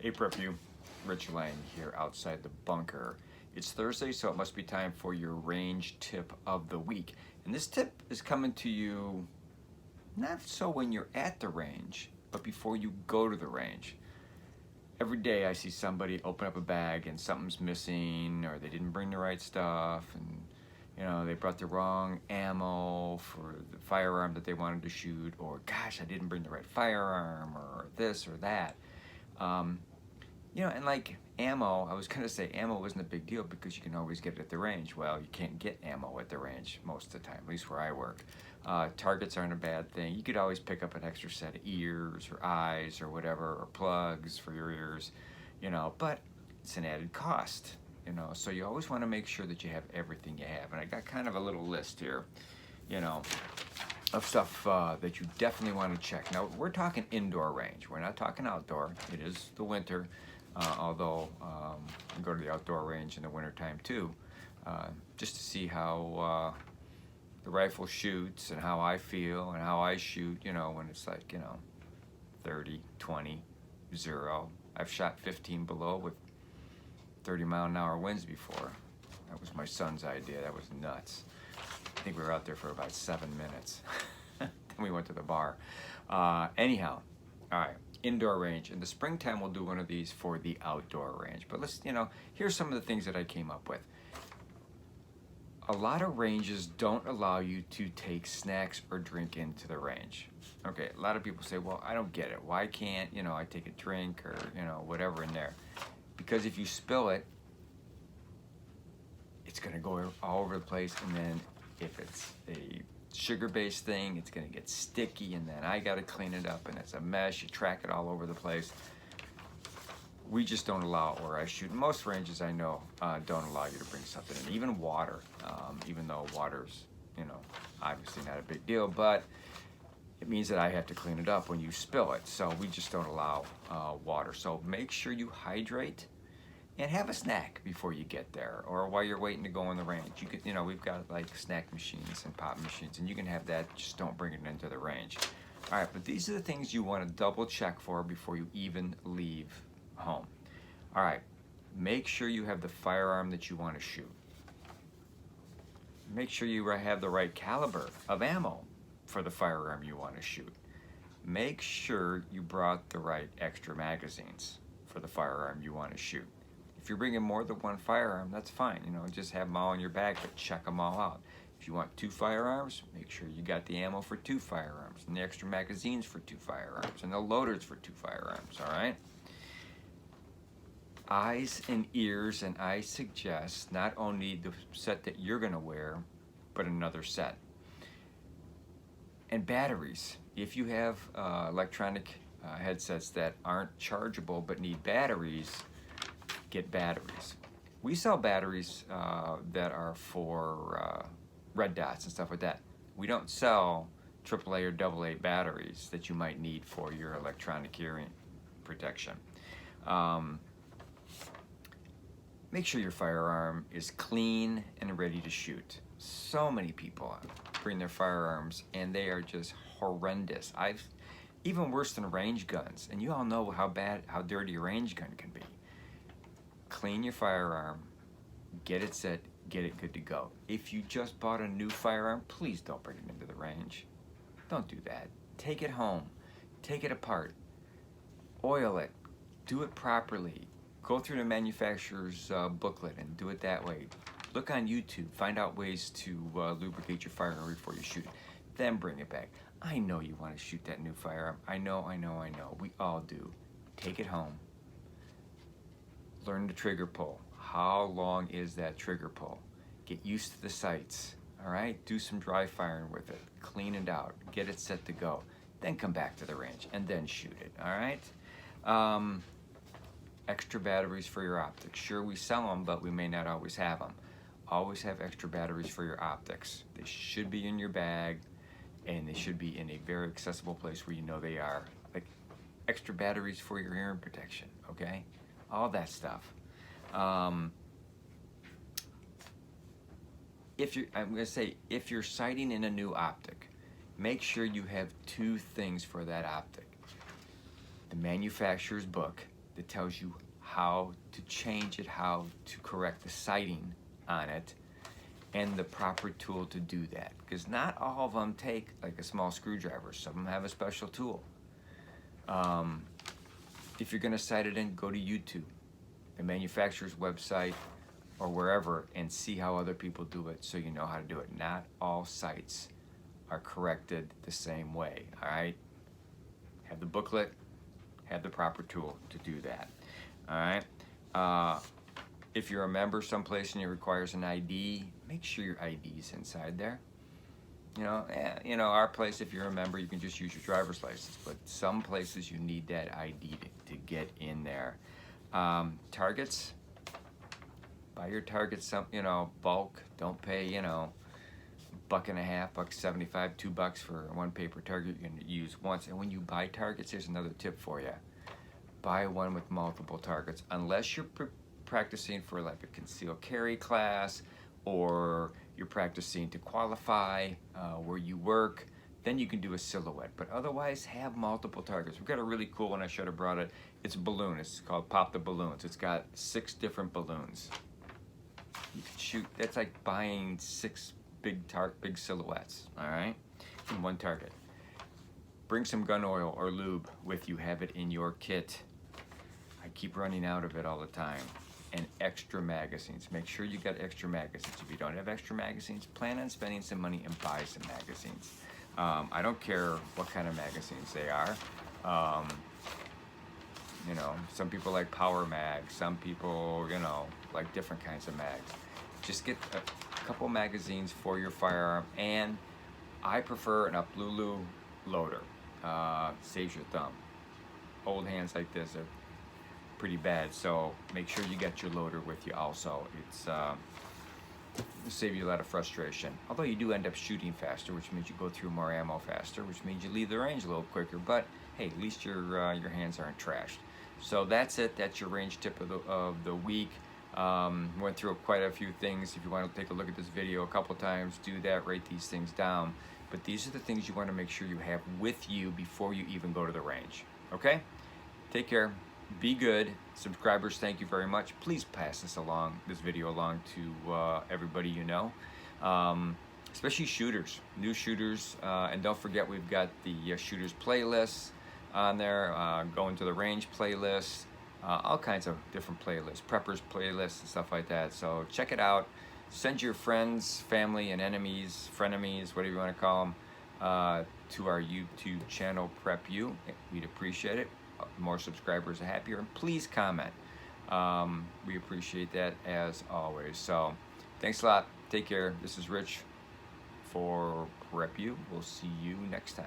Hey Prep You, Rich Lang here outside the bunker. It's Thursday, so it must be time for your range tip of the week. And this tip is coming to you not so when you're at the range, but before you go to the range. Every day I see somebody open up a bag and something's missing, or they didn't bring the right stuff, and they brought the wrong ammo for the firearm that they wanted to shoot, or gosh, I didn't bring the right firearm, or this or that. And like ammo, I was gonna say ammo isn't a big deal because you can always get it at the range. Well, you can't get ammo at the range most of the time, at least where I work. Targets aren't a bad thing. You could always pick up an extra set of ears or eyes or whatever, or plugs for your ears, but it's an added cost, so you always want to make sure that you have everything you have. And I got kind of a little list here, of stuff that you definitely want to check. Now, we're talking indoor range. We're not talking outdoor. It is the winter. Although I go to the outdoor range in the wintertime too, just to see how the rifle shoots and how I feel and how I shoot, when it's like, 30, 20, 0. I've shot 15 below with 30-mile-an-hour winds before. That was my son's idea. That was nuts. I think we were out there for about 7 minutes. Then we went to the bar. Anyhow, all right. Indoor range. In the springtime, we'll do one of these for the outdoor range. But let's, here's some of the things that I came up with. A lot of ranges don't allow you to take snacks or drink into the range. Okay, a lot of people say, well, I don't get it. Why can't, I take a drink or, whatever in there? Because if you spill it, it's going to go all over the place. And then if it's a sugar-based thing, it's going to get sticky, and then I got to clean it up, and it's a mess. You track it all over the place. We just don't allow it where I shoot. Most ranges I know don't allow you to bring something in, even water, even though water's, obviously not a big deal, but it means that I have to clean it up when you spill it. So we just don't allow water. So make sure you hydrate and have a snack before you get there, or while you're waiting to go on the range. You could, we've got like snack machines and pop machines, and you can have that. Just don't bring it into the range. All right, but these are the things you want to double check for before you even leave home. All right, make sure you have the firearm that you want to shoot. Make sure you have the right caliber of ammo for the firearm you want to shoot. Make sure you brought the right extra magazines for the firearm you want to shoot. If you're bringing more than one firearm, that's fine. Just have them all in your bag, but check them all out. If you want 2 firearms, make sure you got the ammo for 2 firearms, and the extra magazines for 2 firearms, and the loaders for 2 firearms, all right? Eyes and ears, and I suggest not only the set that you're gonna wear, but another set. And batteries. If you have electronic headsets that aren't chargeable but need batteries, get batteries. We sell batteries that are for red dots and stuff like that. We don't sell AAA or AA batteries that you might need for your electronic hearing protection. Make sure your firearm is clean and ready to shoot. So many people bring their firearms and they are just horrendous. Even worse than range guns, and you all know how dirty a range gun can be. Clean your firearm, get it set, get it good to go. If you just bought a new firearm, please don't bring it into the range. Don't do that. Take it home, take it apart, oil it, do it properly. Go through the manufacturer's booklet and do it that way. Look on YouTube, find out ways to lubricate your firearm before you shoot it. Then bring it back. I know you want to shoot that new firearm. I know. We all do. Take it home. Learn the trigger pull. How long is that trigger pull? Get used to the sights, all right? Do some dry firing with it. Clean it out. Get it set to go. Then come back to the range and then shoot it, all right? Extra batteries for your optics. Sure, we sell them, but we may not always have them. Always have extra batteries for your optics. They should be in your bag, and they should be in a very accessible place where you know they are. Like extra batteries for your hearing protection, okay? All that stuff. If you're sighting in a new optic, make sure you have 2 things for that optic. The manufacturer's book that tells you how to change it, how to correct the sighting on it, and the proper tool to do that. Because not all of them take like a small screwdriver. Some of them have a special tool. If you're gonna sight it in, go to YouTube, the manufacturer's website, or wherever, and see how other people do it so you know how to do it. Not all sights are corrected the same way, all right? Have the booklet, have the proper tool to do that, all right? If you're a member someplace and it requires an ID, make sure your ID is inside there. You know, our place, if you're a member, you can just use your driver's license, but some places you need that ID to get in there. Targets, buy your targets some, bulk. Don't pay, $1.50, $1.75, $2 for one paper target you're gonna use once. And when you buy targets, here's another tip for you. Buy one with multiple targets, unless you're practicing for like a concealed carry class, or you're practicing to qualify where you work, then you can do a silhouette. But otherwise, have multiple targets. We've got a really cool one, I should have brought it. It's a balloon, it's called Pop the Balloons. It's got 6 different balloons. You can shoot, that's like buying 6 big silhouettes, all right, in one target. Bring some gun oil or lube with you, have it in your kit. I keep running out of it all the time. And extra magazines. Make sure you got extra magazines. If you don't have extra magazines, plan on spending some money and buy some magazines. I don't care what kind of magazines they are. Some people like power mags. Some people, like different kinds of mags. Just get a couple magazines for your firearm. And I prefer an Uplulu loader. Saves your thumb. Old hands like this are pretty bad, so make sure you get your loader with you also. It'll save you a lot of frustration. Although you do end up shooting faster, which means you go through more ammo faster, which means you leave the range a little quicker, but hey, at least your hands aren't trashed. So that's it. That's your range tip of the week. Went through quite a few things. If you want to take a look at this video a couple times, do that, write these things down. But these are the things you want to make sure you have with you before you even go to the range. Okay? Take care. Be good. Subscribers, thank you very much. Please pass this video along to everybody you know, especially shooters, new shooters. And don't forget, we've got the shooters playlists on there, going to the range playlist, all kinds of different playlists, preppers playlists and stuff like that. So check it out. Send your friends, family, and enemies, frenemies, whatever you want to call them, to our YouTube channel, Prep You. We'd appreciate it. More subscribers are happier, and please comment. We appreciate that as always. So thanks a lot. Take care. This is Rich for Prep You. We'll see you next time.